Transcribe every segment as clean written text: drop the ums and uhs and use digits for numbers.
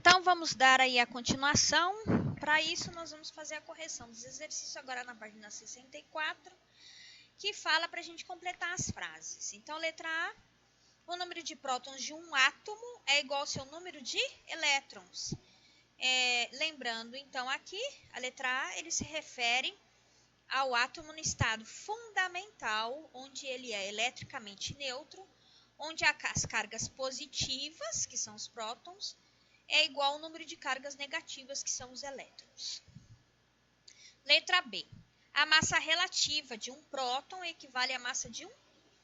Então, vamos dar aí a continuação. Para isso, nós vamos fazer a correção dos exercícios agora na página 64, que fala para a gente completar as frases. Então, letra A, o número de prótons de um átomo é igual ao seu número de elétrons. Lembrando, então, aqui, a letra A, ele se refere ao átomo no estado fundamental, onde ele é eletricamente neutro, onde as cargas positivas, que são os prótons, é igual ao número de cargas negativas, que são os elétrons. Letra B. A massa relativa de um próton equivale à massa de um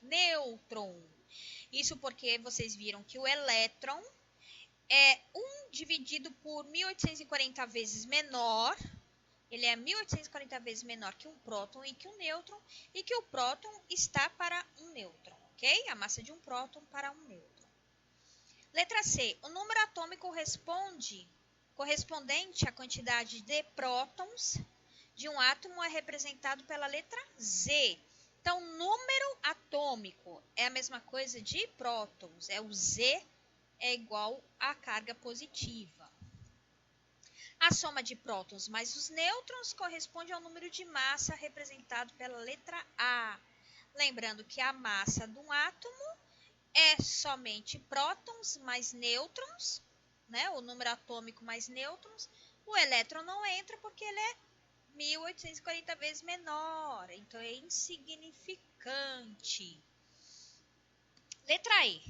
nêutron. Isso porque vocês viram que o elétron é 1 dividido por 1840 vezes menor. Ele é 1840 vezes menor que um próton e que um nêutron, e que o próton está para um nêutron, ok? A massa de um próton para um nêutron. Letra C. O número atômico correspondente à quantidade de prótons de um átomo é representado pela letra Z. Então, número atômico é a mesma coisa de prótons. O Z é igual à carga positiva. A soma de prótons mais os nêutrons corresponde ao número de massa representado pela letra A. Lembrando que a massa de um átomo é somente prótons mais nêutrons, né? O número atômico mais nêutrons. O elétron não entra porque ele é 1840 vezes menor, então é insignificante. Letra E.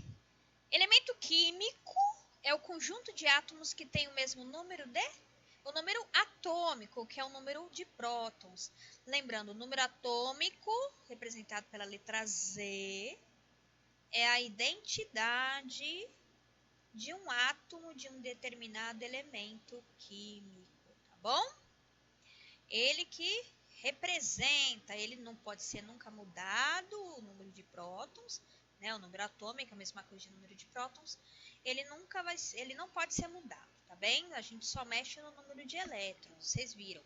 Elemento químico é o conjunto de átomos que tem o mesmo número o número atômico, que é o número de prótons. Lembrando, o número atômico, representado pela letra Z, é a identidade de um átomo de um determinado elemento químico, tá bom? Ele que representa, ele não pode ser nunca mudado, o número de prótons, né? O número atômico, a mesma coisa de número de prótons, ele não pode ser mudado, tá bem? A gente só mexe no número de elétrons, vocês viram.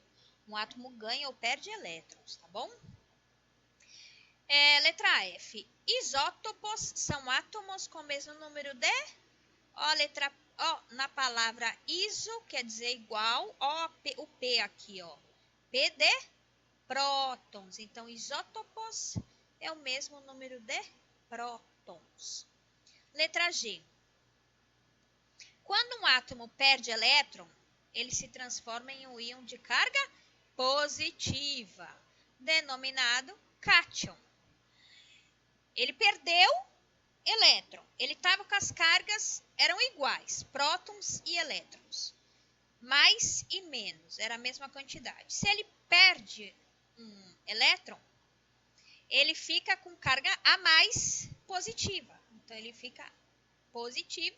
Um átomo ganha ou perde elétrons, tá bom? Letra F. Isótopos são átomos com o mesmo número de... na palavra iso quer dizer igual, o P aqui, ó. P de prótons. Então, isótopos é o mesmo número de prótons. Letra G. Quando um átomo perde elétron, ele se transforma em um íon de carga positiva, denominado cátion. Ele perdeu elétron. Ele estava com as cargas, eram iguais, prótons e elétrons. Mais e menos, era a mesma quantidade. Se ele perde um elétron, ele fica com carga a mais positiva. Então, ele fica positivo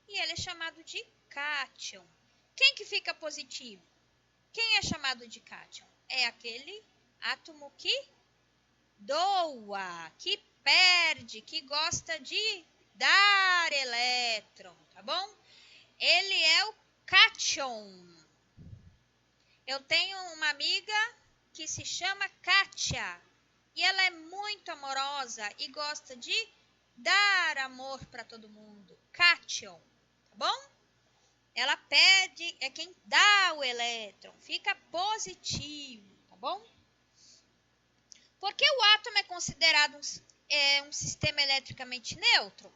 e ele é chamado de cátion. Quem que fica positivo? Quem é chamado de cátion? É aquele átomo que doa, que perde, que gosta de dar elétron, tá bom? Ele é o cátion. Eu tenho uma amiga que se chama Kátia e ela é muito amorosa e gosta de dar amor para todo mundo. Cátion, tá bom? Ela pede, é quem dá o elétron, fica positivo, tá bom? Por que o átomo é considerado um sistema eletricamente neutro?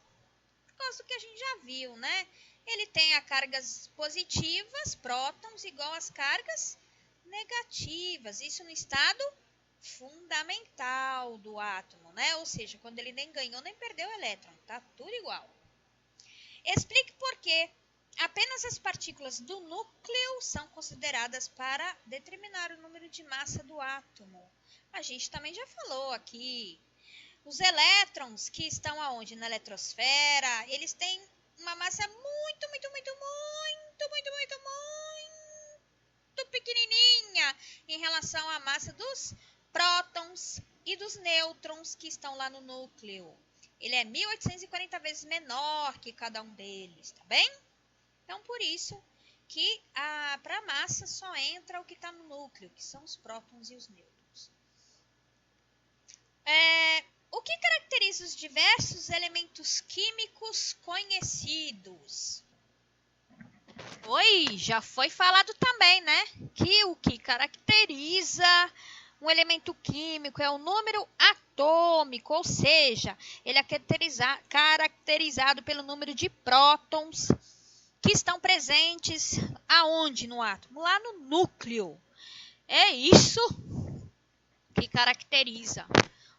Por causa do que a gente já viu, né? Ele tem as cargas positivas, prótons, igual às cargas negativas. Isso no estado fundamental do átomo, né? Ou seja, quando ele nem ganhou nem perdeu o elétron, tá tudo igual. Explique por que apenas as partículas do núcleo são consideradas para determinar o número de massa do átomo. A gente também já falou aqui. Os elétrons que estão aonde? Na eletrosfera, eles têm uma massa muito pequenininha em relação à massa dos prótons e dos nêutrons que estão lá no núcleo. Ele é 1840 vezes menor que cada um deles, tá bem? Então, por isso que para a massa só entra o que está no núcleo, que são os prótons e os nêutrons. O que caracteriza os diversos elementos químicos conhecidos? Oi, já foi falado também, né? Que o que caracteriza um elemento químico é o número atômico, ou seja, ele é caracterizado pelo número de prótons que estão presentes aonde no átomo? Lá no núcleo. É isso que caracteriza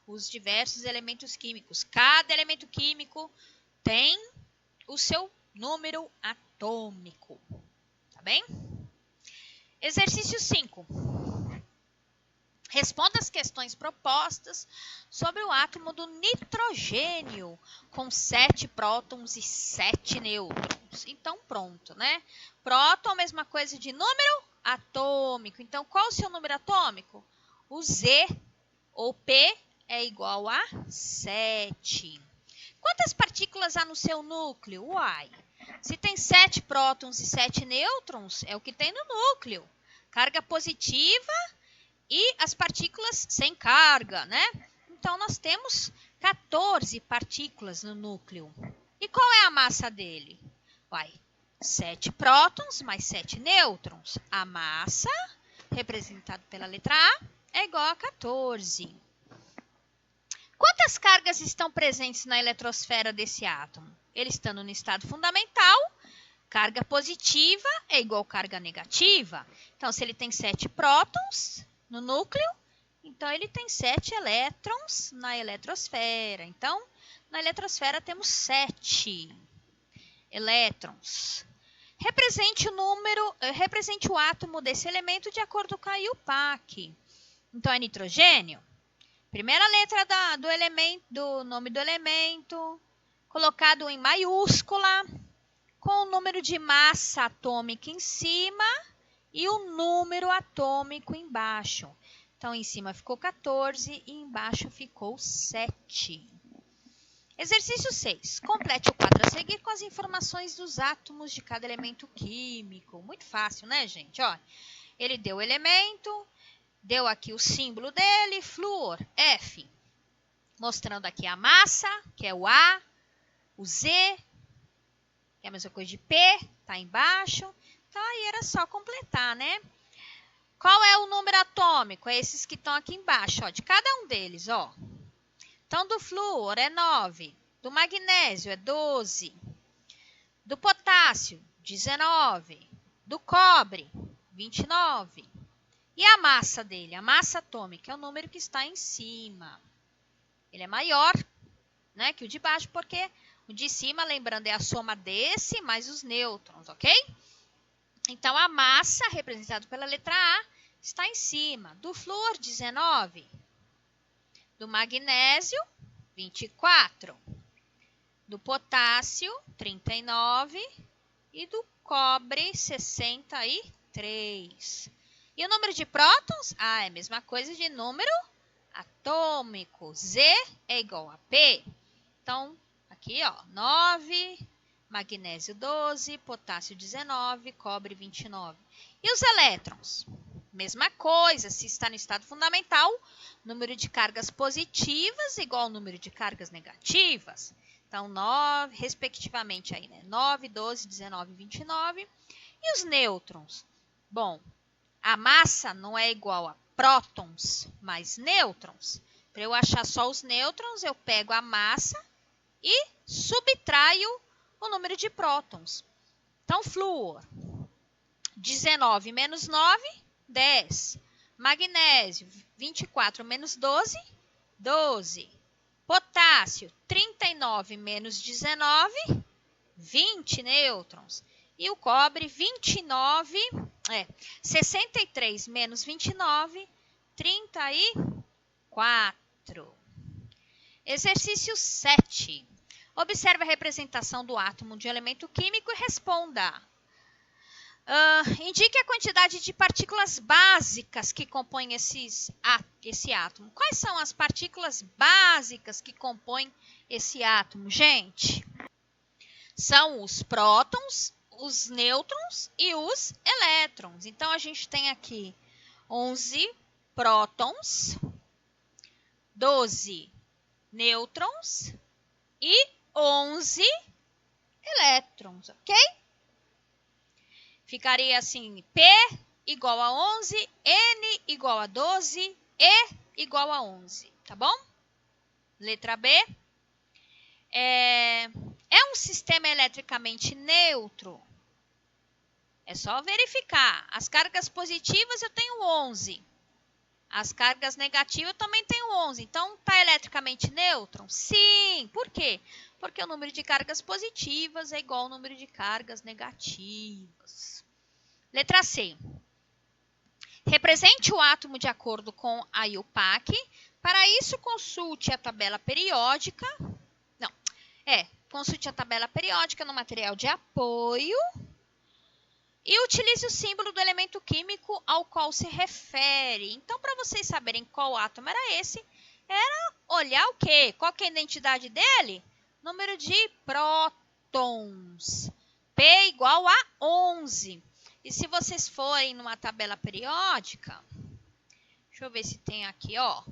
os diversos elementos químicos. Cada elemento químico tem o seu número atômico. Tá bem? Exercício 5. Responda as questões propostas sobre o átomo do nitrogênio, com 7 prótons e 7 nêutrons. Então, pronto, né? Próton, mesma coisa de número atômico. Então, qual o seu número atômico? O Z, ou P, é igual a 7. Quantas partículas há no seu núcleo? Uai, se tem 7 prótons e 7 nêutrons, é o que tem no núcleo. Carga positiva e as partículas sem carga, né? Então, nós temos 14 partículas no núcleo. E qual é a massa dele? Uai, 7 prótons mais 7 nêutrons. A massa, representada pela letra A, é igual a 14. Quantas cargas estão presentes na eletrosfera desse átomo? Ele estando no estado fundamental, carga positiva é igual a carga negativa. Então, se ele tem 7 prótons no núcleo, então ele tem 7 elétrons na eletrosfera. Então, na eletrosfera temos 7 elétrons. Represente o átomo desse elemento de acordo com a IUPAC. Então, é nitrogênio. Primeira letra do nome do elemento, colocado em maiúscula, com o número de massa atômica em cima e o número atômico embaixo. Então, em cima ficou 14 e embaixo ficou 7. Exercício 6. Complete o quadro a seguir com as informações dos átomos de cada elemento químico. Muito fácil, né, gente? Ó, ele deu o elemento, deu aqui o símbolo dele, flúor, F. Mostrando aqui a massa, que é o A, o Z, que é a mesma coisa de P, tá embaixo. Então, aí era só completar, né? Qual é o número atômico? É esses que estão aqui embaixo, ó, de cada um deles, ó. Então, do flúor é 9, do magnésio é 12, do potássio, 19, do cobre, 29. E a massa dele? A massa atômica é o número que está em cima. Ele é maior, né, que o de baixo, porque o de cima, lembrando, é a soma desse mais os nêutrons, ok? Então, a massa, representada pela letra A, está em cima. Do flúor, 19. Do magnésio, 24. Do potássio, 39. E do cobre, 63. E o número de prótons? Ah, é a mesma coisa de número atômico. Z é igual a P. Então, aqui, ó, 9... magnésio 12, potássio 19, cobre 29. E os elétrons? Mesma coisa, se está no estado fundamental, número de cargas positivas igual ao número de cargas negativas. Então, 9, respectivamente, aí, né? 9, 12, 19, 29. E os nêutrons? Bom, a massa não é igual a prótons mais nêutrons. Para eu achar só os nêutrons, eu pego a massa e subtraio o número de prótons. Então, flúor, 19 menos 9, 10. Magnésio, 24 menos 12, 12. Potássio, 39 menos 19, 20 nêutrons. E o cobre, 63 menos 29, 34. Exercício 7. Observe a representação do átomo de um elemento químico e responda. Indique a quantidade de partículas básicas que compõem esse átomo. Quais são as partículas básicas que compõem esse átomo, gente? São os prótons, os nêutrons e os elétrons. Então, a gente tem aqui 11 prótons, 12 nêutrons e 11 elétrons, ok? Ficaria assim, P igual a 11, N igual a 12, E igual a 11, tá bom? Letra B. É um sistema eletricamente neutro. É só verificar. As cargas positivas eu tenho 11. As cargas negativas eu também tenho 11. Então, está eletricamente neutro? Sim. Por quê? Porque o número de cargas positivas é igual ao número de cargas negativas. Letra C. Represente o átomo de acordo com a IUPAC. Para isso, consulte a tabela periódica. Consulte a tabela periódica no material de apoio. E utilize o símbolo do elemento químico ao qual se refere. Então, para vocês saberem qual átomo era esse, era olhar o quê? Qual que é a identidade dele? Número de prótons. P igual a 11. E se vocês forem numa tabela periódica, deixa eu ver se tem aqui, ó.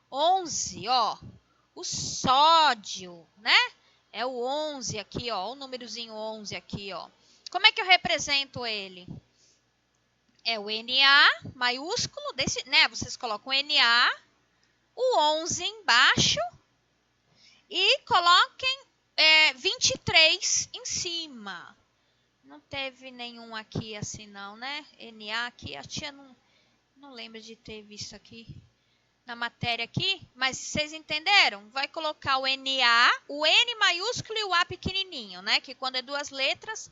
11, ó. O sódio, né? É o 11 aqui, ó. O númerozinho 11 aqui, ó. Como é que eu represento ele? É o Na maiúsculo, né? Vocês colocam o Na, o 11 embaixo e coloquem 23 em cima. Não teve nenhum aqui assim não, né? Na aqui, a tia não lembra de ter visto aqui na matéria aqui, mas vocês entenderam? Vai colocar o Na, o N maiúsculo e o A pequenininho, né? Que quando é duas letras,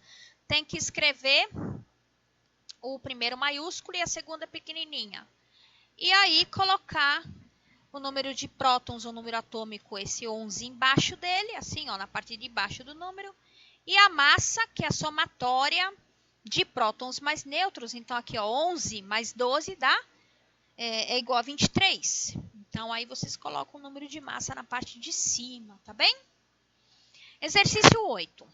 tem que escrever o primeiro maiúsculo e a segunda pequenininha. E aí colocar o número de prótons, o número atômico, esse 11 embaixo dele, assim, ó, na parte de baixo do número. E a massa, que é a somatória de prótons mais nêutrons. Então, aqui, ó, 11 mais 12 é igual a 23. Então, aí vocês colocam o número de massa na parte de cima, tá bem? Exercício 8.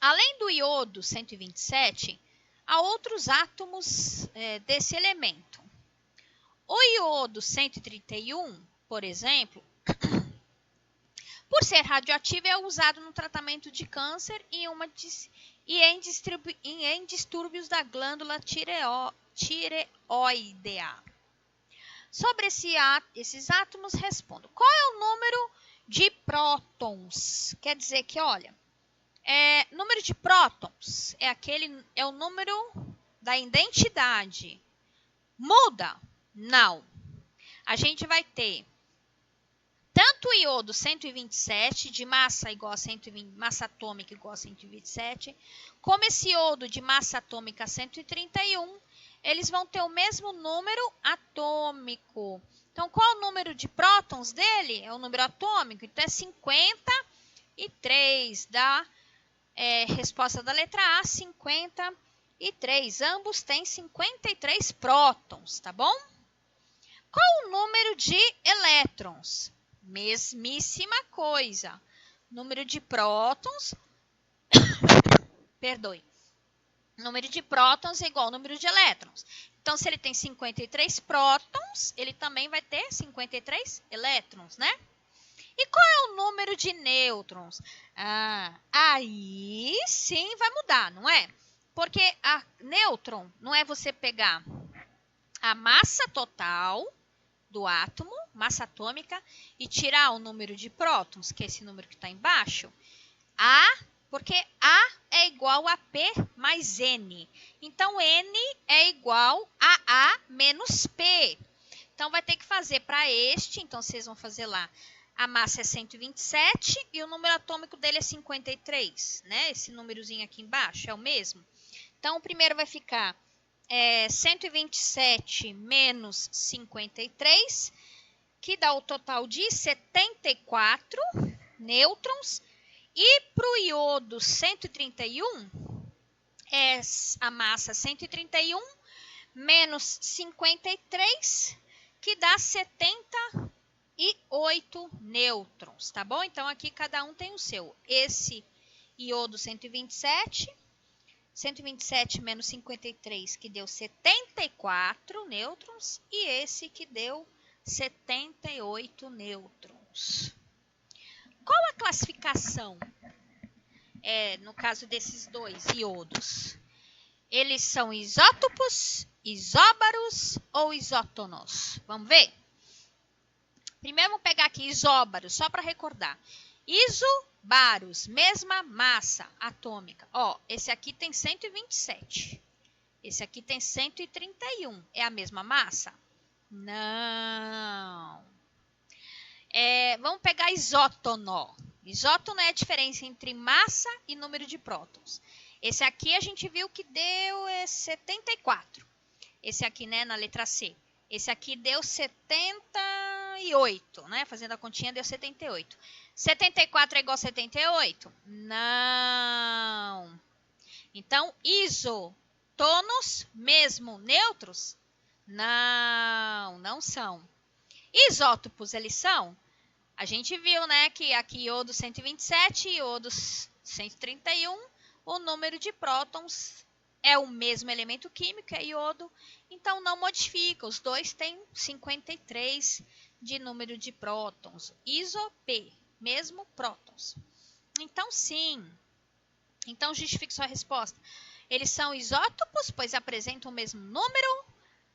Além do iodo 127, há outros átomos desse elemento. O iodo 131, por exemplo, por ser radioativo, é usado no tratamento de câncer e em distúrbios da glândula tireoidea. Sobre esses átomos, respondo. Qual é o número de prótons? Quer dizer que, olha, número de prótons é o número da identidade. Muda? Não. A gente vai ter tanto o iodo 127, de massa igual a 120, massa atômica igual a 127, como esse iodo de massa atômica 131, eles vão ter o mesmo número atômico. Então, qual é o número de prótons dele? É o número atômico. Então, é 53. Resposta da letra A, 53. Ambos têm 53 prótons, tá bom? Qual o número de elétrons? Mesmíssima coisa. Número de prótons, perdoe. Número de prótons é igual ao número de elétrons. Então, se ele tem 53 prótons, ele também vai ter 53 elétrons, né? E qual é o número de nêutrons? Aí sim vai mudar, não é? Porque a nêutron não é você pegar a massa total do átomo, massa atômica, e tirar o número de prótons, que é esse número que está embaixo, porque A é igual a P mais N. Então, N é igual a A menos P. Então, vai ter que fazer para este, então vocês vão fazer lá, a massa é 127 e o número atômico dele é 53, né? Esse númerozinho aqui embaixo é o mesmo. Então, o primeiro vai ficar 127 menos 53, que dá o total de 74 nêutrons. E para o iodo 131, é a massa 131 menos 53, que dá 78 nêutrons, tá bom? Então, aqui cada um tem o seu. Esse iodo 127 menos 53, que deu 74 nêutrons, e esse que deu 78 nêutrons. Qual a classificação, no caso desses dois iodos? Eles são isótopos, isóbaros ou isótonos? Vamos ver? Primeiro vamos pegar aqui isóbaros, só para recordar. Isobaros, mesma massa atômica. Ó, esse aqui tem 127. Esse aqui tem 131. É a mesma massa? Não. Vamos pegar isótono. Isótono é a diferença entre massa e número de prótons. Esse aqui a gente viu que deu 74. Esse aqui, né, na letra C. Esse aqui deu 78, né? Fazendo a continha, deu 78. 74 é igual a 78? Não. Então, isotonos, mesmo neutros? Não, não são. Isótopos, eles são? A gente viu, né, que aqui iodo 127 e iodo 131, o número de prótons é o mesmo elemento químico, é iodo, então não modifica. Os dois têm 53 de número de prótons. Isop, mesmo prótons. Então, sim. Então, justifique sua resposta. Eles são isótopos, pois apresentam o mesmo número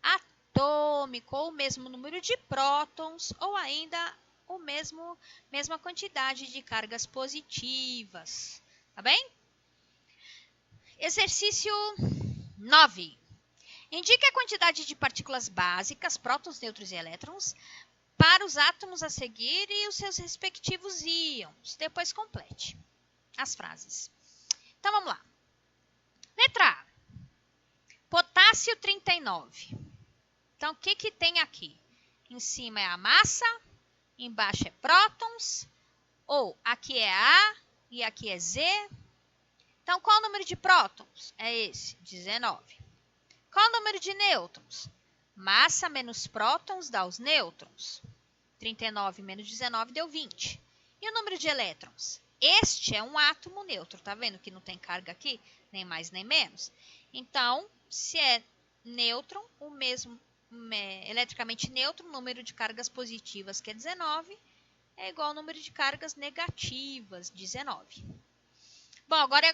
atômico, ou o mesmo número de prótons, ou ainda mesma quantidade de cargas positivas. Tá bem? Exercício 9. Indique a quantidade de partículas básicas, prótons, nêutrons e elétrons, para os átomos a seguir e os seus respectivos íons. Depois complete as frases. Então, vamos lá. Letra A. Potássio 39. Então, o que tem aqui? Em cima é a massa, embaixo é prótons, ou aqui é A e aqui é Z. Então, qual o número de prótons? É esse, 19. Qual o número de nêutrons? Massa menos prótons dá os nêutrons. 39 menos 19 deu 20. E o número de elétrons? Este é um átomo neutro, tá vendo que não tem carga aqui? Nem mais nem menos. Então, se é nêutron, o mesmo eletricamente neutro, o número de cargas positivas, que é 19, é igual ao número de cargas negativas, 19. Bom, agora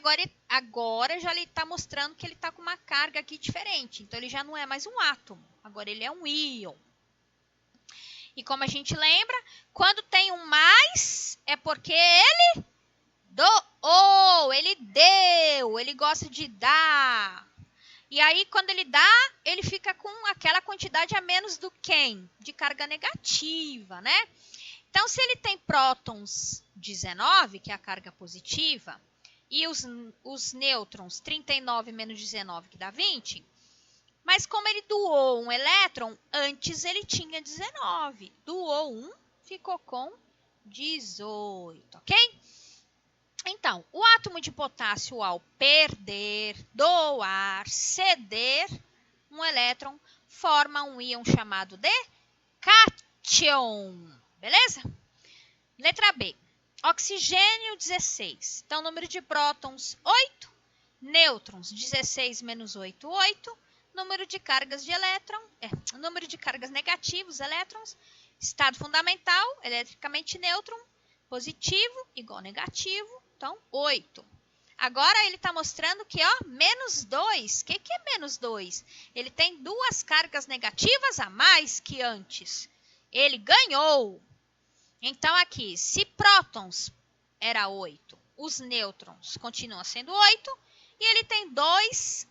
já ele está mostrando que ele está com uma carga aqui diferente. Então, ele já não é mais um átomo. Agora, ele é um íon. E como a gente lembra, quando tem um mais, é porque ele doou, ele deu, ele gosta de dar. E aí, quando ele dá, ele fica com aquela quantidade a menos do quem? De carga negativa, né? Então, se ele tem prótons 19, que é a carga positiva, e os nêutrons 39 menos 19, que dá 20, mas como ele doou um elétron, antes ele tinha 19. Doou um, ficou com 18, ok? Então, o átomo de potássio, ao perder, doar, ceder um elétron, forma um íon chamado de cátion. Beleza? Letra B. Oxigênio, 16. Então, número de prótons, 8. Nêutrons, 16 menos 8, 8. Número de cargas de elétron, número de cargas negativos, elétrons. Estado fundamental, eletricamente nêutron, positivo igual negativo. Então, 8. Agora, ele está mostrando que, ó, menos 2. O que é menos 2? Ele tem duas cargas negativas a mais que antes. Ele ganhou. Então, aqui, se prótons era 8, os nêutrons continuam sendo 8, e ele tem dois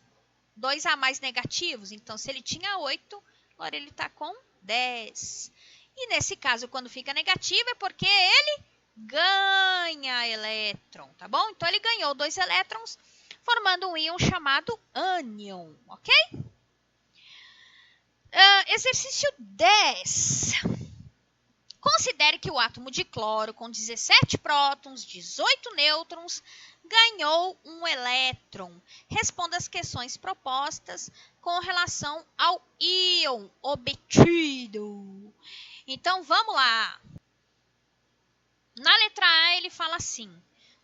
a mais negativos. Então, se ele tinha 8, agora ele está com 10. E nesse caso, quando fica negativo, é porque ele ganha elétron, tá bom? Então, ele ganhou 2 elétrons, formando um íon chamado ânion, ok? Exercício 10. Considere que o átomo de cloro com 17 prótons, 18 nêutrons, ganhou um elétron. Responda as questões propostas com relação ao íon obtido. Então, vamos lá. Na letra A, ele fala assim: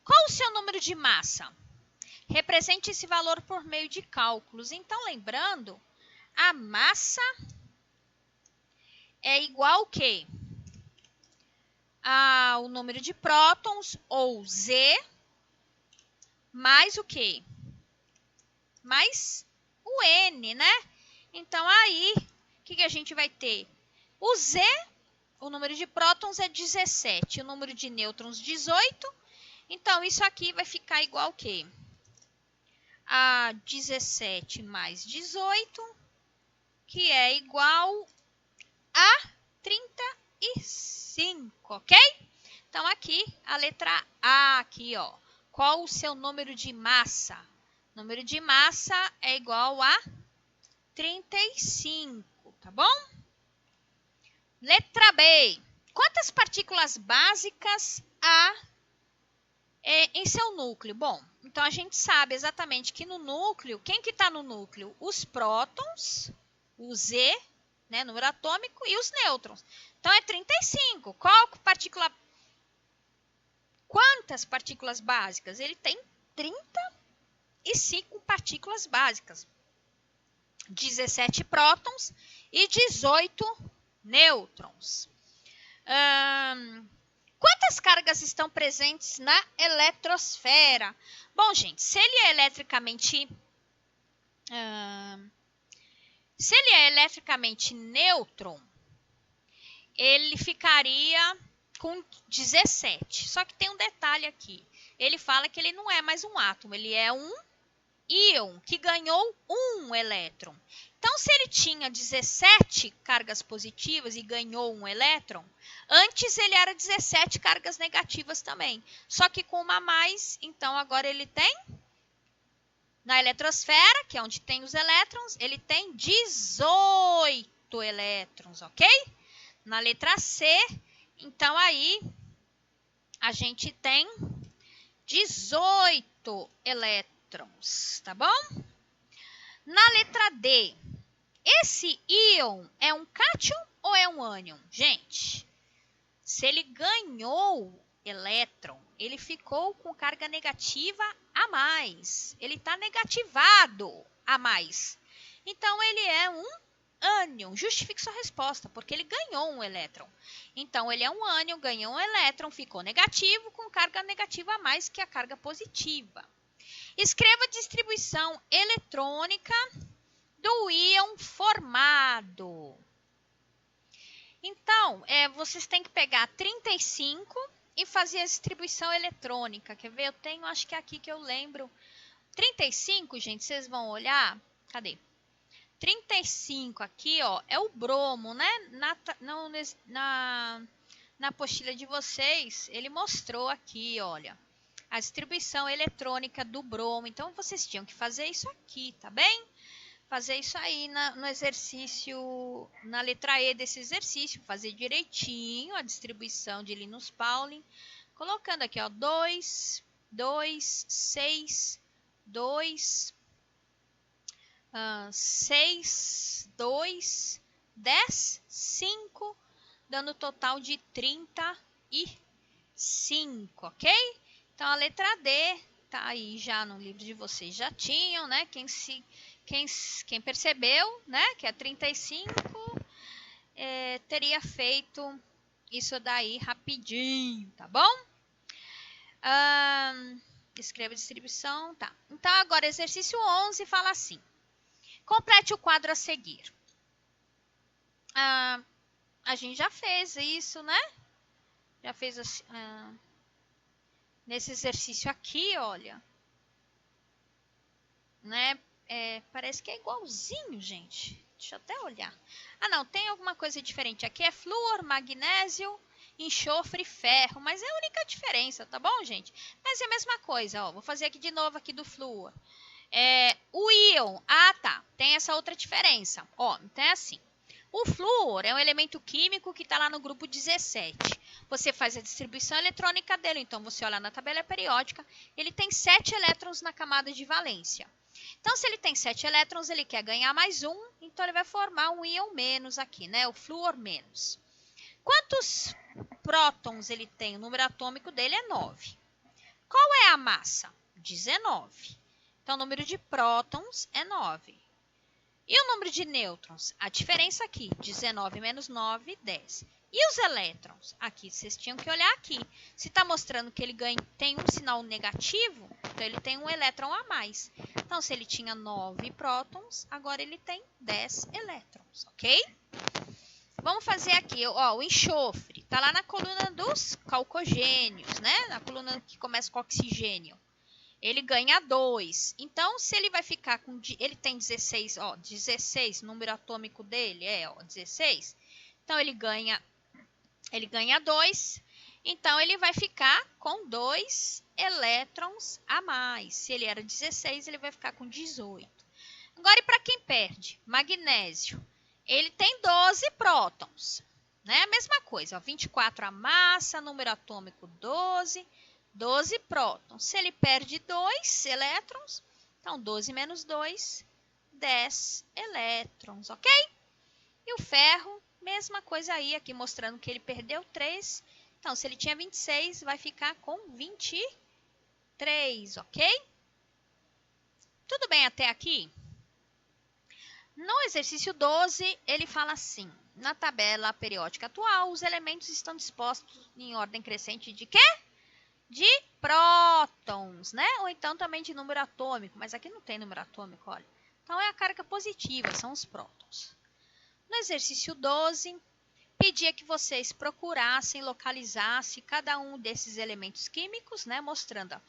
qual o seu número de massa? Represente esse valor por meio de cálculos. Então, lembrando, a massa é igual ao quê? O número de prótons, ou Z, mais o quê? Mais o N, né? Então, aí, o que a gente vai ter? O Z, o número de prótons é 17, o número de nêutrons 18. Então, isso aqui vai ficar igual o quê? A 17 mais 18, que é igual a 35, ok? Então, aqui, a letra A, aqui, ó. Qual o seu número de massa? O número de massa é igual a 35, tá bom? Letra B. Quantas partículas básicas há em seu núcleo? Bom, então a gente sabe exatamente que no núcleo, quem que está no núcleo? Os prótons, o Z, né, número atômico, e os nêutrons. Então, é 35. Quantas partículas básicas? Ele tem 35 partículas básicas. 17 prótons e 18 nêutrons. Quantas cargas estão presentes na eletrosfera? Bom, gente, se ele é eletricamente nêutron, ele ficaria com 17. Só que tem um detalhe aqui. Ele fala que ele não é mais um átomo, ele é um íon que ganhou um elétron. Então, se ele tinha 17 cargas positivas e ganhou um elétron, antes ele era 17 cargas negativas também. Só que com uma a mais, então agora ele tem, na eletrosfera, que é onde tem os elétrons, ele tem 18 elétrons, ok? Na letra C, então aí a gente tem 18 elétrons, tá bom? Na letra D, esse íon é um cátion ou é um ânion? Gente, se ele ganhou elétron, ele ficou com carga negativa a mais. Ele está negativado a mais. Então, ele é um ânion. Justifique sua resposta, porque ele ganhou um elétron. Então, ele é um ânion, ganhou um elétron, ficou negativo, com carga negativa a mais que a carga positiva. Escreva a distribuição eletrônica do íon formado. Então, vocês têm que pegar 35 e fazer a distribuição eletrônica. Quer ver? Eu tenho, acho que é aqui que eu lembro. 35, gente, vocês vão olhar. Cadê? 35 aqui, ó, é o bromo, né? Na apostila de vocês, ele mostrou aqui, olha, a distribuição eletrônica do bromo. Então, vocês tinham que fazer isso aqui, tá bem? Fazer isso aí no exercício, na letra E desse exercício, fazer direitinho a distribuição de Linus Pauling, colocando aqui, ó, 2, 2, 6, 2, 6, 2, 10, 5, dando total de 35, ok? Então, a letra D tá aí já no livro de vocês, já tinham, né? Quem percebeu, né, que é 35, teria feito isso daí rapidinho, tá bom? Escreva a distribuição, tá. Então, agora, exercício 11 fala assim. Complete o quadro a seguir. A gente já fez isso, né? Já fez assim, nesse exercício aqui, olha. Né? Parece que é igualzinho, gente. Deixa eu até olhar. Ah, não, tem alguma coisa diferente. Aqui é flúor, magnésio, enxofre e ferro. Mas é a única diferença, tá bom, gente? Mas é a mesma coisa, ó. Vou fazer aqui de novo aqui do flúor. O íon. Ah, tá. Tem essa outra diferença. Ó, então é assim. O flúor é um elemento químico que está lá no grupo 17. Você faz a distribuição eletrônica dele. Então, você olha na tabela periódica. Ele tem 7 elétrons na camada de valência. Então, se ele tem 7 elétrons, ele quer ganhar mais um, então ele vai formar um íon menos aqui, né? O flúor menos. Quantos prótons ele tem? O número atômico dele é 9. Qual é a massa? 19. Então, o número de prótons é 9. E o número de nêutrons? A diferença aqui, 19 menos 9, 10. E os elétrons? Aqui, vocês tinham que olhar aqui. Se está mostrando que ele tem um sinal negativo, Então, ele tem um elétron a mais. Então, se ele tinha 9 prótons, agora ele tem 10 elétrons, ok? Vamos fazer aqui, ó, o enxofre. Está lá na coluna dos calcogênios, né? Na coluna que começa com oxigênio. Ele ganha 2. Então, se ele vai ficar com... Ele tem 16, ó, 16, número atômico dele é, ó, 16. Então, ele ganha 2. Então, ele vai ficar com 2 elétrons a mais. Se ele era 16, ele vai ficar com 18. Agora, e para quem perde? Magnésio. Ele tem 12 prótons. Né? A mesma coisa, ó, 24 a massa, número atômico 12, 12 prótons. Se ele perde 2 elétrons, então 12 menos 2, 10 elétrons, ok? E o ferro, mesma coisa aí, aqui mostrando que ele perdeu 3. Então, se ele tinha 26, vai ficar com 23, ok? Tudo bem até aqui? No exercício 12, ele fala assim, na tabela periódica atual, os elementos estão dispostos em ordem crescente de quê? De prótons, né? Ou então também de número atômico, mas aqui não tem número atômico, olha. Então, é a carga positiva, são os prótons. No exercício 12, pedia que vocês procurassem, localizassem cada um desses elementos químicos, né? Mostrando, ó.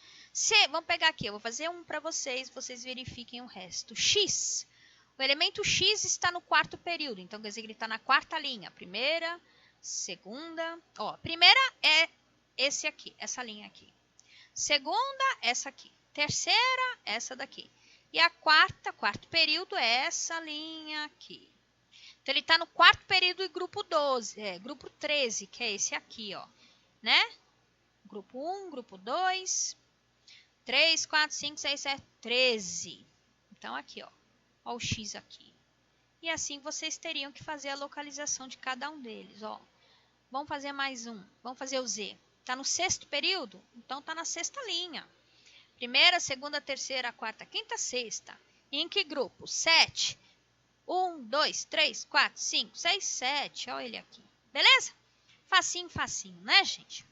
Vamos pegar aqui, eu vou fazer um para vocês verifiquem o resto. X. O elemento X está no quarto período, então quer dizer que ele está na quarta linha. Primeira, segunda, ó, primeira é esse aqui, essa linha aqui. Segunda, essa aqui. Terceira, essa daqui. E a quarto período é essa linha aqui. Então, ele está no quarto período e grupo 12, grupo 13, que é esse aqui, ó, né? Grupo 1, grupo 2, 3, 4, 5, 6, 7, 13. Então, aqui, ó. Ó o X aqui. E assim vocês teriam que fazer a localização de cada um deles, ó. Vamos fazer mais um. Vamos fazer o Z. Está no sexto período? Então, está na sexta linha. Primeira, segunda, terceira, quarta, quinta, sexta. E em que grupo? 7. 1, 2, 3, 4, 5, 6, 7. Olha ele aqui. Beleza? Facinho, facinho, né, gente?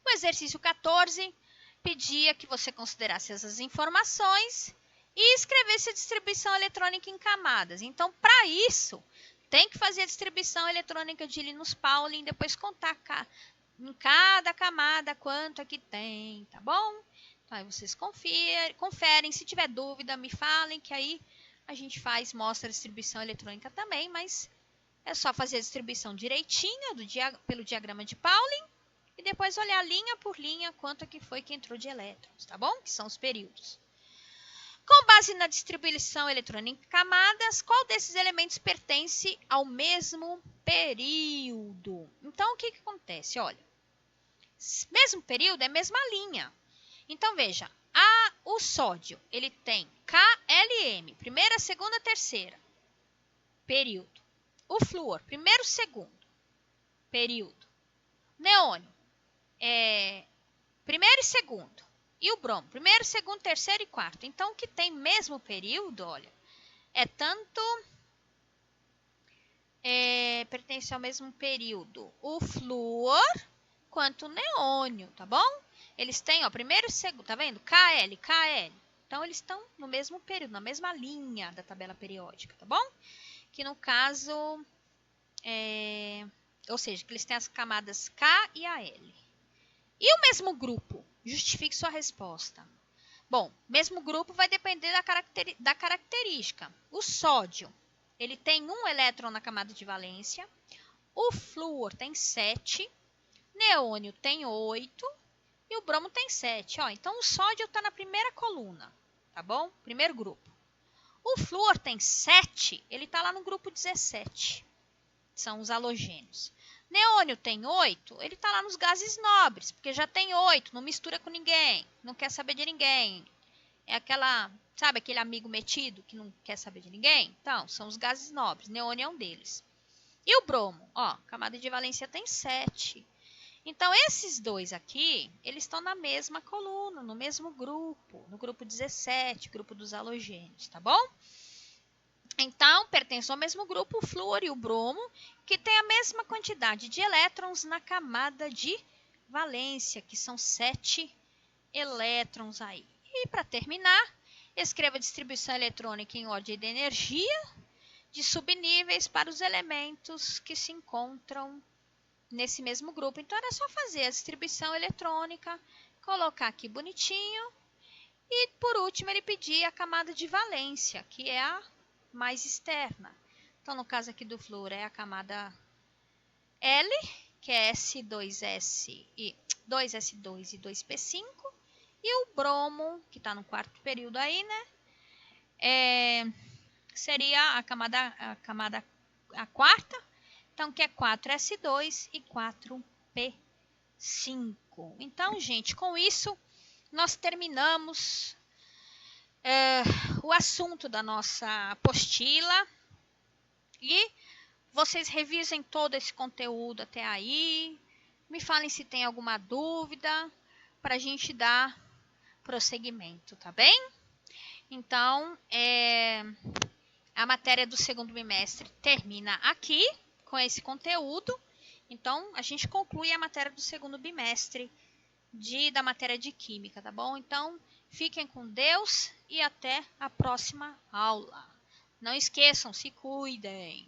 O exercício 14 pedia que você considerasse essas informações e escrevesse a distribuição eletrônica em camadas. Então, para isso, tem que fazer a distribuição eletrônica de Linus Pauling, depois contar em cada camada quanto aqui tem, tá bom? Então, aí vocês conferem. Se tiver dúvida, me falem, que aí a gente mostra a distribuição eletrônica também, mas é só fazer a distribuição direitinho pelo diagrama de Pauling e depois olhar linha por linha quanto que foi que entrou de elétrons, tá bom? Que são os períodos. Com base na distribuição eletrônica em camadas, qual desses elementos pertence ao mesmo período? Então, o que acontece? Olha, mesmo período é mesma linha. Então, veja, o sódio, ele tem KLM, primeira, segunda, terceira, período. O flúor, primeiro, segundo, período. Neônio, primeiro e segundo. E o bromo, primeiro, segundo, terceiro e quarto. Então, o que tem mesmo período, olha, é tanto... pertence ao mesmo período o flúor quanto o neônio, tá bom? Eles têm, ó, primeiro e segundo, tá vendo? KL, KL. Então, eles estão no mesmo período, na mesma linha da tabela periódica, tá bom? Que no caso, ou seja, que eles têm as camadas K e a L. E o mesmo grupo? Justifique sua resposta. Bom, mesmo grupo vai depender da característica. O sódio, ele tem 1 elétron na camada de valência. O flúor tem 7. Neônio tem 8. E o bromo tem 7. Ó, então, o sódio está na primeira coluna, tá bom? Primeiro grupo. O flúor tem 7. Ele está lá no grupo 17. São os halogênios. Neônio tem 8, ele está lá nos gases nobres, porque já tem 8, não mistura com ninguém, não quer saber de ninguém. É sabe aquele amigo metido que não quer saber de ninguém? Então, são os gases nobres, neônio é um deles. E o bromo? Ó, camada de valência tem 7. Então, esses dois aqui, eles estão na mesma coluna, no mesmo grupo, no grupo 17, grupo dos halogênios, tá bom? Então, pertencem ao mesmo grupo o flúor e o bromo, que tem a mesma quantidade de elétrons na camada de valência, que são 7 elétrons aí. E para terminar, escreva a distribuição eletrônica em ordem de energia de subníveis para os elementos que se encontram nesse mesmo grupo. Então, era só fazer a distribuição eletrônica, colocar aqui bonitinho. E, por último, ele pedia a camada de valência, que é a mais externa. Então, no caso aqui do flúor, é a camada L, que é S2S e 2S2 e 2P5. E o bromo, que está no quarto período aí, né? Seria a quarta, então que é 4S2 e 4P5. Então, gente, com isso nós terminamos o assunto da nossa apostila e vocês revisem todo esse conteúdo até aí, me falem se tem alguma dúvida para a gente dar prosseguimento, tá bem? Então, a matéria do segundo bimestre termina aqui com esse conteúdo. Então, a gente conclui a matéria do segundo bimestre da matéria de Química, tá bom? Então, fiquem com Deus e até a próxima aula. Não esqueçam, se cuidem.